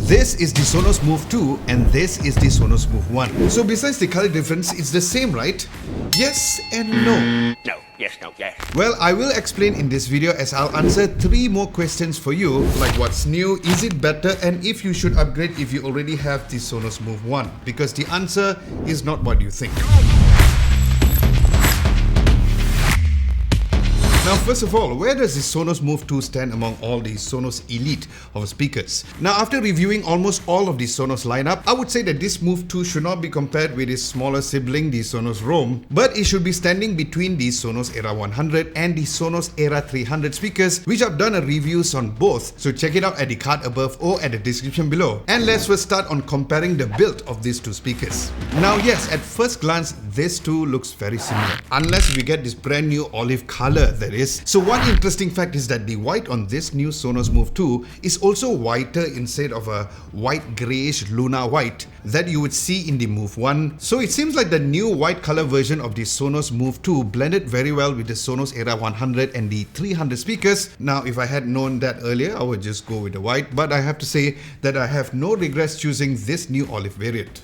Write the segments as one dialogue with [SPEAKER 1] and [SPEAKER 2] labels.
[SPEAKER 1] This is the Sonos Move 2 and this is the Sonos Move 1. So besides the color difference, it's the same, right? Yes and no.
[SPEAKER 2] No, yes, no, yes.
[SPEAKER 1] Well, I will explain in this video as I'll answer 3 more questions for you, like what's new, is it better, and if you should upgrade if you already have the Sonos Move 1, because the answer is not what you think. Now, first of all, where does the Sonos Move 2 stand among all the Sonos elite of speakers? Now, after reviewing almost all of the Sonos lineup, I would say that this Move 2 should not be compared with its smaller sibling, the Sonos Roam, but it should be standing between the Sonos Era 100 and the Sonos Era 300 speakers, which I've done a reviews on both, so check it out at the card above or at the description below. And let's first start on comparing the build of these two speakers. Now, yes, at first glance, this too looks very similar, unless we get this brand new olive color that is. So one interesting fact is that the white on this new Sonos Move 2 is also whiter instead of a white greyish Luna white that you would see in the Move 1. So it seems like the new white color version of the Sonos Move 2 blended very well with the Sonos Era 100 and the 300 speakers. Now, if I had known that earlier, I would just go with the white, but I have to say that I have no regrets choosing this new olive variant.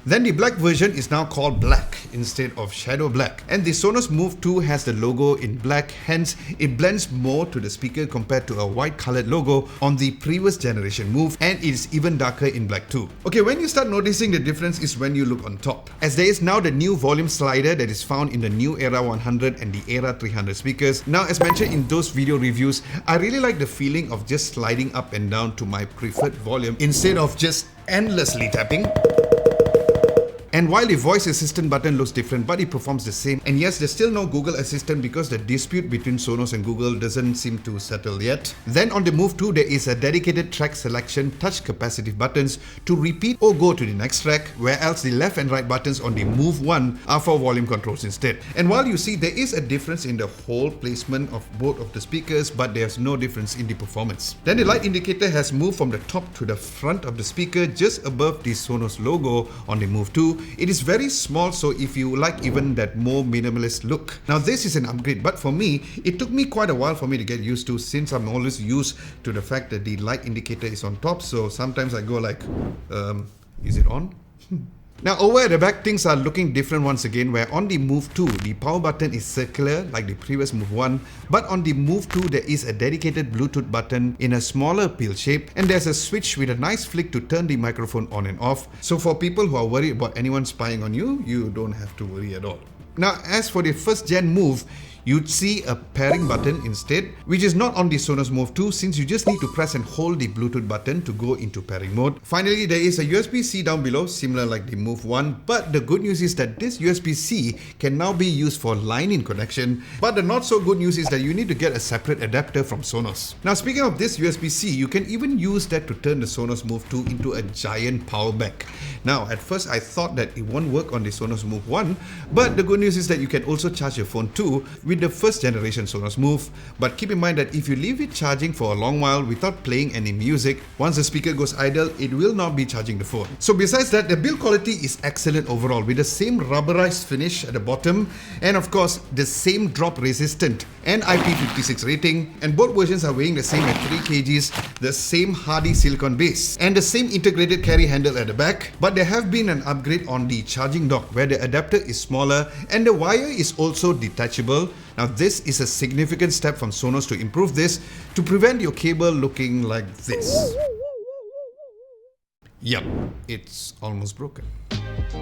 [SPEAKER 1] Then the black version is now called black instead of shadow black, and the Sonos Move 2 has the logo in black, hence it blends more to the speaker compared to a white colored logo on the previous generation Move, and it is even darker in black too. Okay, when you start noticing the difference is when you look on top, as there is now the new volume slider that is found in the new Era 100 and the Era 300 speakers. Now, as mentioned in those video reviews, I really like the feeling of just sliding up and down to my preferred volume instead of just endlessly tapping. And while the voice assistant button looks different, but it performs the same. And yes, there's still no Google Assistant because the dispute between Sonos and Google doesn't seem to settle yet. Then on the Move 2, there is a dedicated track selection touch capacitive buttons to repeat or go to the next track, whereas the left and right buttons on the Move 1 are for volume controls instead. And while you see there is a difference in the hole placement of both of the speakers, but there's no difference in the performance. Then the light indicator has moved from the top to the front of the speaker just above the Sonos logo on the Move 2. It is very small, so if you like even that more minimalist look. Now this is an upgrade, but for me, it took me quite a while for me to get used to, since I'm always used to the fact that the light indicator is on top, so sometimes I go like, is it on? Now over at the back, things are looking different once again, where on the Move 2, the power button is circular like the previous Move 1, but on the Move 2, there is a dedicated Bluetooth button in a smaller pill shape, and there's a switch with a nice flick to turn the microphone on and off. So for people who are worried about anyone spying on you, you don't have to worry at all. Now, as for the first gen Move, you'd see a pairing button instead, which is not on the Sonos Move 2, since you just need to press and hold the Bluetooth button to go into pairing mode. Finally, there is a USB-C down below, similar like the Move 1, but the good news is that this USB-C can now be used for line-in connection, but the not so good news is that you need to get a separate adapter from Sonos. Now, speaking of this USB-C, you can even use that to turn the Sonos Move 2 into a giant power bank. Now, at first I thought that it won't work on the Sonos Move 1, but the good news is that you can also charge your phone too with the first generation Sonos Move. But keep in mind that if you leave it charging for a long while without playing any music, once the speaker goes idle, it will not be charging the phone. So besides that, the build quality is excellent overall, with the same rubberized finish at the bottom, and of course the same drop resistant and IP56 rating, and both versions are weighing the same at 3 kgs, the same hardy silicone base, and the same integrated carry handle at the back. But there have been an upgrade on the charging dock, where the adapter is smaller and the wire is also detachable. Now this is a significant step from Sonos to improve this, to prevent your cable looking like this. Yup, it's almost broken.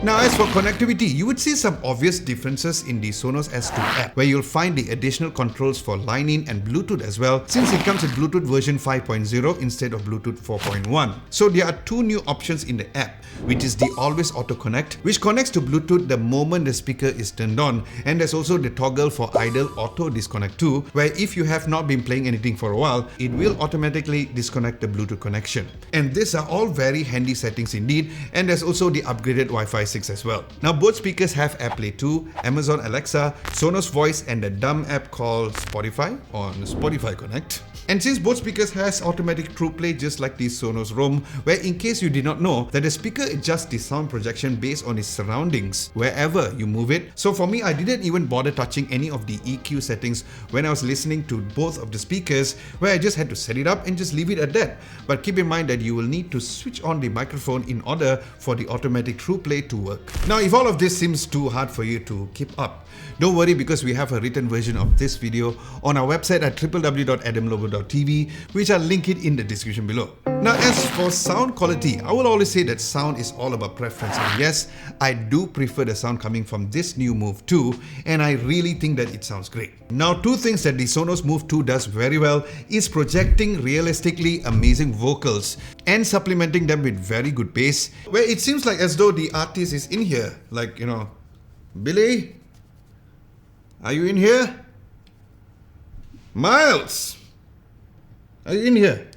[SPEAKER 1] Now, as for connectivity, you would see some obvious differences in the Sonos S2 app, where you'll find the additional controls for line-in and Bluetooth as well, since it comes with Bluetooth version 5.0 instead of Bluetooth 4.1. So there are 2 new options in the app, which is the Always Auto Connect, which connects to Bluetooth the moment the speaker is turned on, and there's also the toggle for Idle Auto Disconnect too, where if you have not been playing anything for a while, it will automatically disconnect the Bluetooth connection. And these are all very handy settings indeed, and there's also the upgraded Wi-Fi Wi-Fi 6 as well. Now both speakers have AirPlay 2, Amazon Alexa, Sonos Voice and a dumb app called Spotify on Spotify Connect. And since both speakers has automatic TruePlay just like the Sonos Roam, where in case you did not know that the speaker adjusts the sound projection based on its surroundings wherever you move it. So for me, I didn't even bother touching any of the EQ settings when I was listening to both of the speakers, where I just had to set it up and just leave it at that. But keep in mind that you will need to switch on the microphone in order for the automatic TruePlay to work. Now if all of this seems too hard for you to keep up, don't worry, because we have a written version of this video on our website at www.adamlobo.tv, which I'll link it in the description below. Now as for sound quality, I will always say that sound is all about preference, and yes, I do prefer the sound coming from this new Move 2, and I really think that it sounds great. Now two things that the Sonos Move 2 does very well is projecting realistically amazing vocals and supplementing them with very good bass, where it seems like as though the artist is in here, like, you know, Billy, are you in here? Miles, are you in here?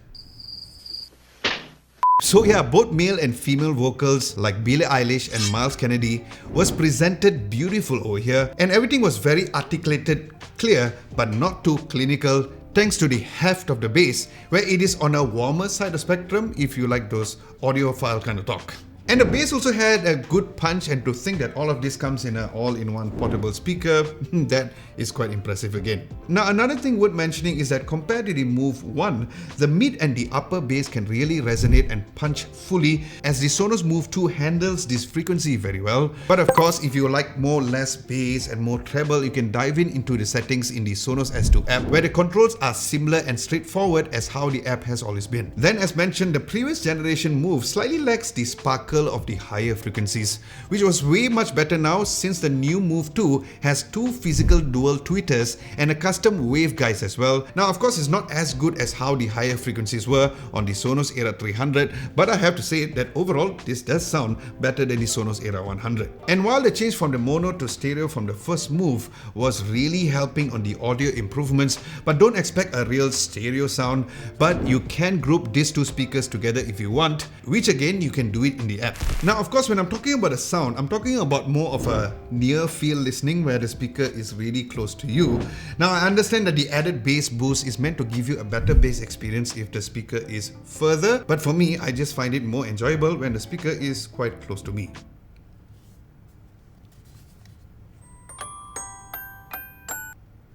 [SPEAKER 1] So yeah, both male and female vocals like Billie Eilish and Miles Kennedy was presented beautiful over here, and everything was very articulated, clear, but not too clinical, thanks to the heft of the bass, where it is on a warmer side of the spectrum if you like those audiophile kind of talk. And the bass also had a good punch, and to think that all of this comes in an all-in-one portable speaker, that is quite impressive again. Now another thing worth mentioning is that compared to the Move 1, the mid and the upper bass can really resonate and punch fully, as the Sonos Move 2 handles this frequency very well. But of course, if you like more less bass and more treble, you can dive into the settings in the Sonos S2 app, where the controls are similar and straightforward as how the app has always been. Then as mentioned, the previous generation Move slightly lacks the sparkle of the higher frequencies, which was way much better now since the new Move 2 has two physical dual tweeters and a custom wave guides as well. Now of course it's not as good as how the higher frequencies were on the Sonos Era 300, but I have to say that overall this does sound better than the Sonos Era 100. And while the change from the mono to stereo from the first Move was really helping on the audio improvements, but don't expect a real stereo sound, but you can group these two speakers together if you want, which again you can do it in the app. Now of course when I'm talking about the sound, I'm talking about more of a near field listening where the speaker is really close to you. Now I understand that the added bass boost is meant to give you a better bass experience if the speaker is further, but for me I just find it more enjoyable when the speaker is quite close to me.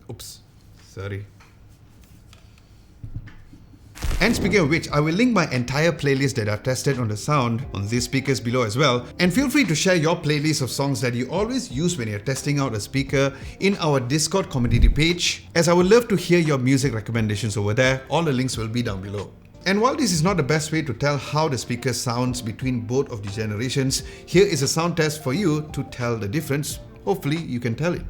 [SPEAKER 1] Oops, sorry. And speaking of which, I will link my entire playlist that I've tested on the sound on these speakers below as well. And feel free to share your playlist of songs that you always use when you're testing out a speaker in our Discord community page, as I would love to hear your music recommendations over there. All the links will be down below. And while this is not the best way to tell how the speaker sounds between both of the generations, here is a sound test for you to tell the difference. Hopefully you can tell it.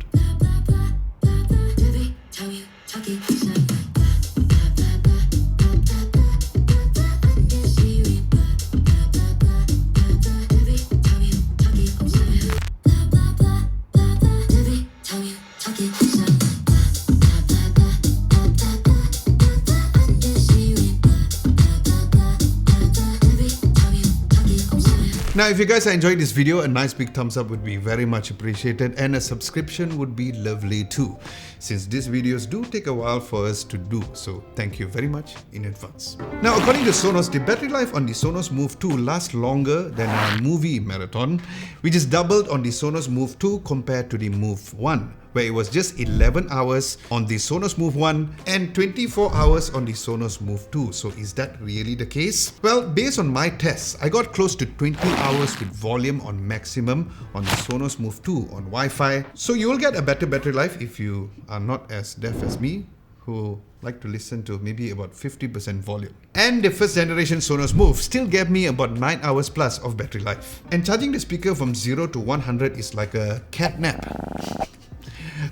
[SPEAKER 1] Now if you guys are enjoying this video, a nice big thumbs up would be very much appreciated, and a subscription would be lovely too, since these videos do take a while for us to do, so thank you very much in advance. Now according to Sonos, the battery life on the Sonos Move 2 lasts longer than a movie marathon, which is doubled on the Sonos Move 2 compared to the Move 1, where it was just 11 hours on the Sonos Move 1 and 24 hours on the Sonos Move 2. So is that really the case? Well, based on my tests, I got close to 20 hours with volume on maximum on the Sonos Move 2 on Wi-Fi. So you will get a better battery life if you are not as deaf as me, who like to listen to maybe about 50% volume. And the first generation Sonos Move still gave me about 9 hours plus of battery life. And charging the speaker from 0 to 100 is like a cat nap.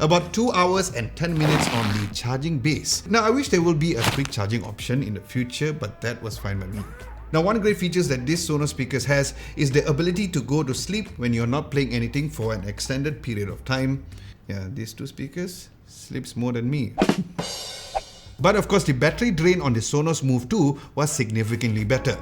[SPEAKER 1] About 2 hours and 10 minutes on the charging base. Now I wish there will be a quick charging option in the future, but that was fine by me. Now one great feature that this Sonos speakers has is the ability to go to sleep when you're not playing anything for an extended period of time. Yeah, these two speakers sleeps more than me. But of course the battery drain on the Sonos Move 2 was significantly better.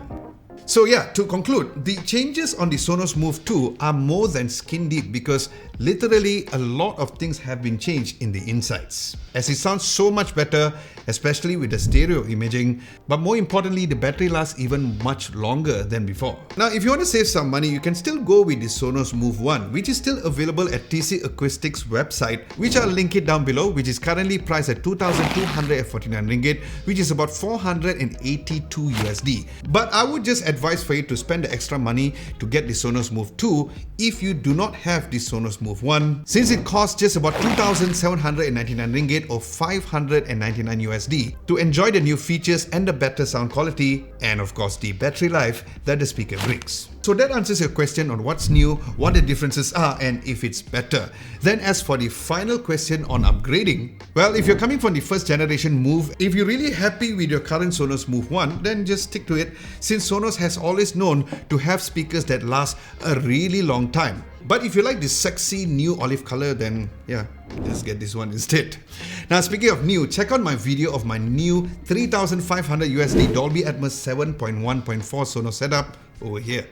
[SPEAKER 1] So yeah, to conclude, the changes on the Sonos Move 2 are more than skin deep because literally a lot of things have been changed in the insides. As it sounds so much better, especially with the stereo imaging, but more importantly, the battery lasts even much longer than before. Now, if you want to save some money, you can still go with the Sonos Move 1, which is still available at TC Acoustics website, which I'll link it down below, which is currently priced at 2,249 ringgit, which is about 482 USD. But I would just advise for you to spend the extra money to get the Sonos Move 2 if you do not have the Sonos Move 1, since it costs just about 2,799 ringgit or 599 USD to enjoy the new features and the better sound quality and of course the battery life that the speaker brings. So that answers your question on what's new, what the differences are and if it's better. Then as for the final question on upgrading, well, if you're coming from the first generation Move, if you're really happy with your current Sonos Move 1, then just stick to it, since Sonos has always known to have speakers that last a really long time. But if you like this sexy new olive color, then yeah, just get this one instead. Now, speaking of new, check out my video of my new 3,500 USD Dolby Atmos 7.1.4 Sonos setup over here.